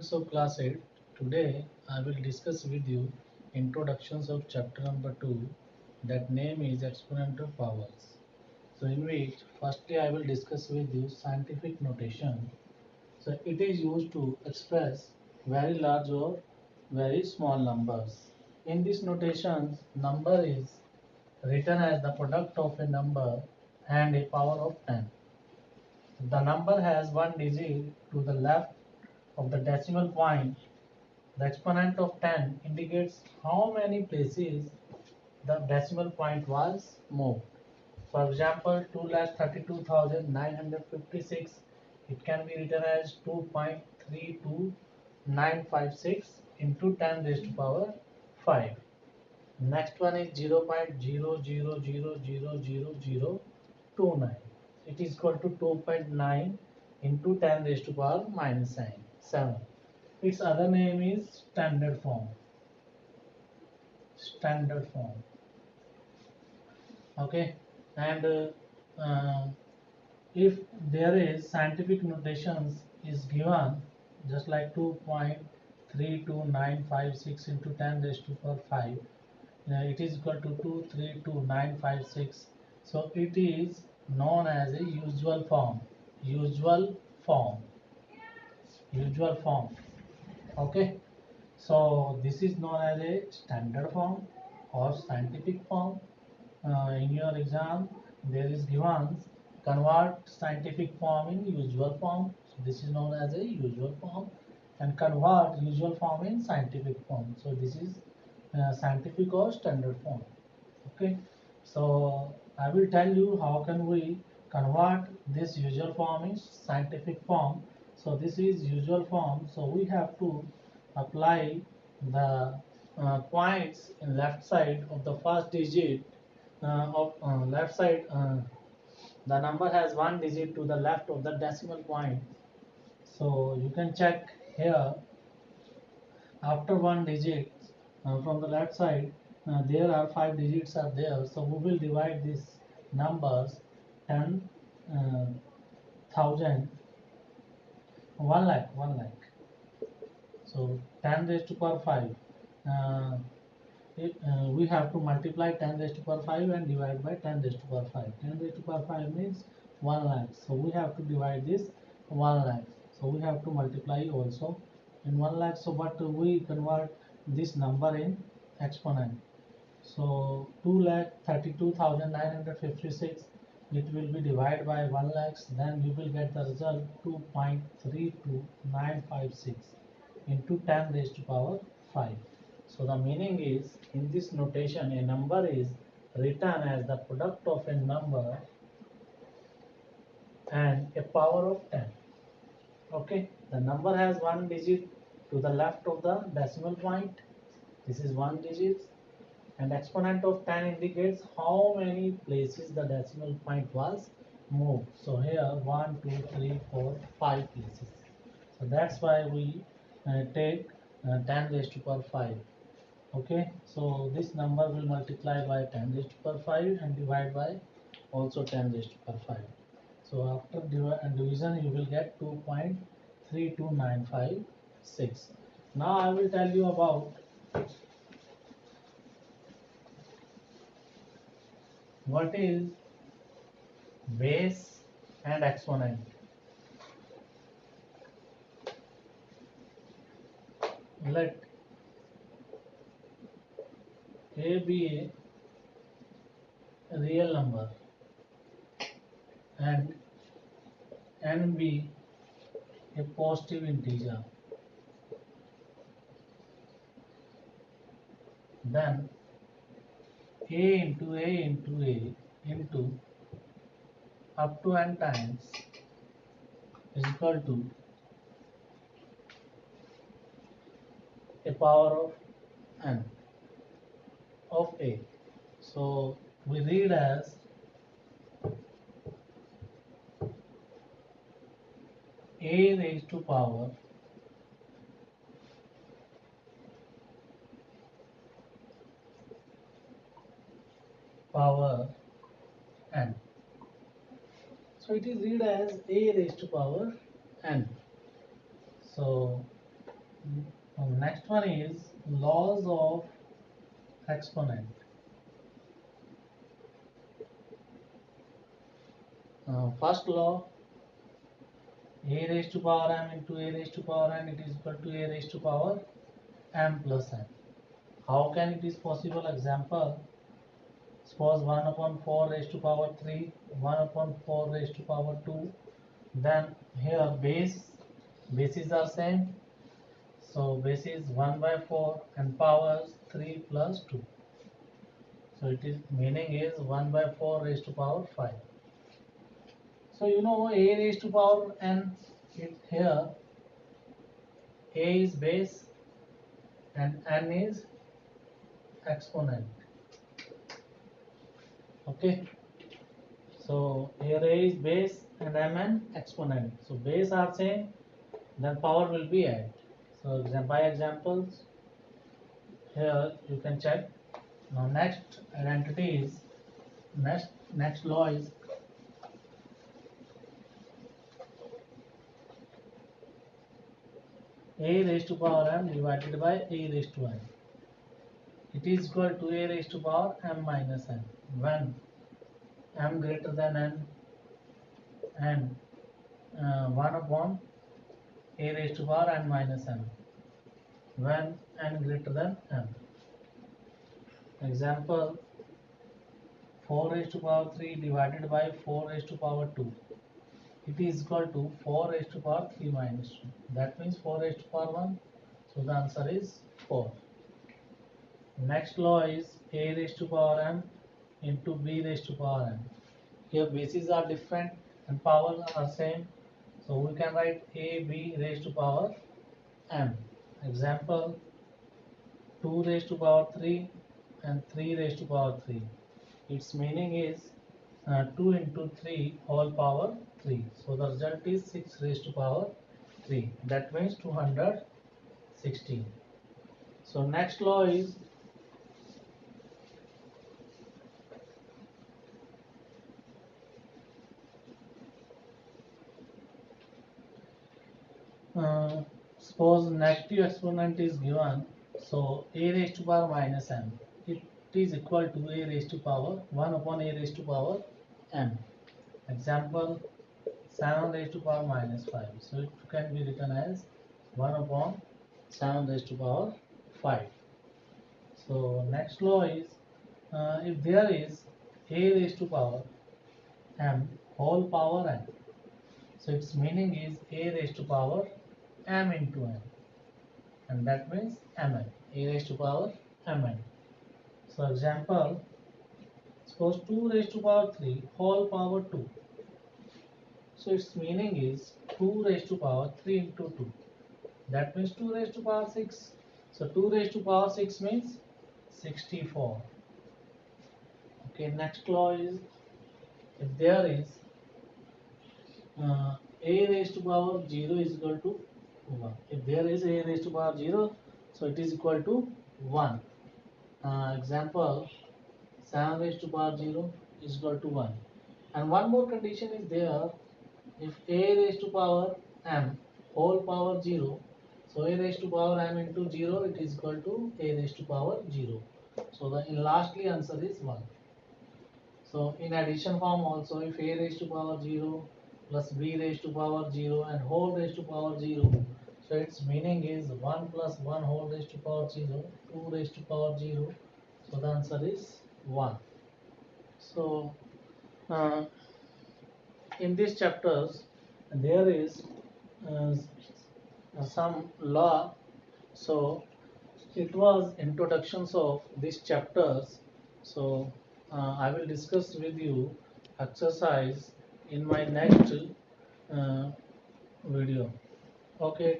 So class 8, today I will discuss with you introductions of chapter number 2, that name is exponential powers. So in which firstly I will discuss with you scientific notation. So it is used to express very large or very small numbers. In this notation, number is written as the product of a number and a power of 10. The number has one digit to the left of the decimal point. The exponent of 10 indicates how many places the decimal point was moved. For example, 2,32,956, it can be written as 2.32956 into 10 raised to power 5. Next one is 0.00000029. It is equal to 2.9 into 10 raised to power minus 7. Its other name is standard form. Standard form. Okay, and if there is scientific notations is given, just like 2.32956 into 10 raised to power 5, it is equal to 232,956. So it is known as a usual form. Usual form. Usual form. Okay. So this is known as a standard form or scientific form. In your exam, there is given convert scientific form in usual form. So this is known as a usual form, and convert usual form in scientific form. So this is scientific or standard form. Okay. So I will tell you how can we convert this usual form in scientific form. So this is usual form. So we have to apply the points in left side of the first digit of left side. The number has one digit to the left of the decimal point. So you can check here after one digit from the left side, there are 5 digits are there. So we will divide these numbers 10, 1000, 1 lakh, 1 lakh. So 10 raised to power 5. Uh, we have to multiply 10 raised to power 5 and divide by 10 raised to power 5. 10 raised to power 5 means 1 lakh. So we have to divide this 1 lakh. So we have to multiply also in 1 lakh. So but we convert this number in exponent. So 2,32,956, it will be divided by 1 lakhs, then you will get the result 2.32956 into 10 raised to power 5. So the meaning is, in this notation, a number is written as the product of a number and a power of 10. Okay, the number has one digit to the left of the decimal point. This is one digit, and exponent of 10 indicates how many places the decimal point was moved. So here 1, 2, 3, 4, 5 places. So that's why we take 10 raised to power 5. Okay, so this number will multiply by 10 raised to power 5 and divide by also 10 raised to power 5. So after division you will get 2.32956. Now I will tell you about what is base and exponent. Let A be a real number and N be a positive integer. Then A into A into A into up to n times is equal to a power of n of A. So we read as A raised to power n. So it is read as A raised to power n. So Next one is laws of exponent. First law, a raised to power m into a raised to power n, it is equal to a raised to power m plus n. How can it is possible? Example, suppose 1 upon 4 raised to power 3, 1 upon 4 raised to power 2. Then here bases are same. So base is 1 by 4 and powers 3 plus 2. So it is meaning is 1 by 4 raised to power 5. So you know a raised to power n is here. A is base and n is exponent. Okay. So here A is base and mn exponent. So base are same, then power will be added. So by examples, here you can check. Now next identity is next law is a raised to power m divided by a raised to n. It is equal to a raised to power m minus n when m greater than n and 1 upon a raised to power n minus m when n greater than m. Example, 4 raised to power 3 divided by 4 raised to power 2. It is equal to 4 raised to power 3 minus 2. That means 4 raised to power 1. So the answer is 4. Next law is a raised to power m into b raised to power n. Here bases are different and powers are same. So we can write a b raised to power m. Example, 2 raised to power 3 and 3 raised to power 3. Its meaning is 2 into 3 whole power 3. So the result is 6 raised to power 3. That means 216. So next law is suppose negative exponent is given. So a raised to power minus m. It is equal to a raised to power 1 upon a raised to power m. Example, 7 raised to power minus 5. So it can be written as 1 upon 7 raised to power 5. So next law is if there is a raised to power m whole power n. So its meaning is a raised to power m into n. And that means mn. A raised to power mn. So example, suppose 2 raised to power 3 whole power 2. So its meaning is 2 raised to power 3 into 2. That means 2 raised to power 6. So 2 raised to power 6 means 64. Okay, next law is if there is a raised to power 0 is equal to 1. If there is a raised to power 0, so it is equal to 1. Example, 7 raised to power 0 is equal to 1. And one more condition is there. If a raised to power m whole power 0, so a raised to power m into 0, it is equal to a raised to power 0. So the lastly answer is 1. So in addition form also, if a raised to power 0 plus b raised to power 0 and whole raised to power 0, so its meaning is 1 plus 1 whole raised to power 0, 2 raised to power 0. So the answer is 1. So in these chapters there is uh, some law. So it was introductions of these chapters. So I will discuss with you exercise in my next video. Okay.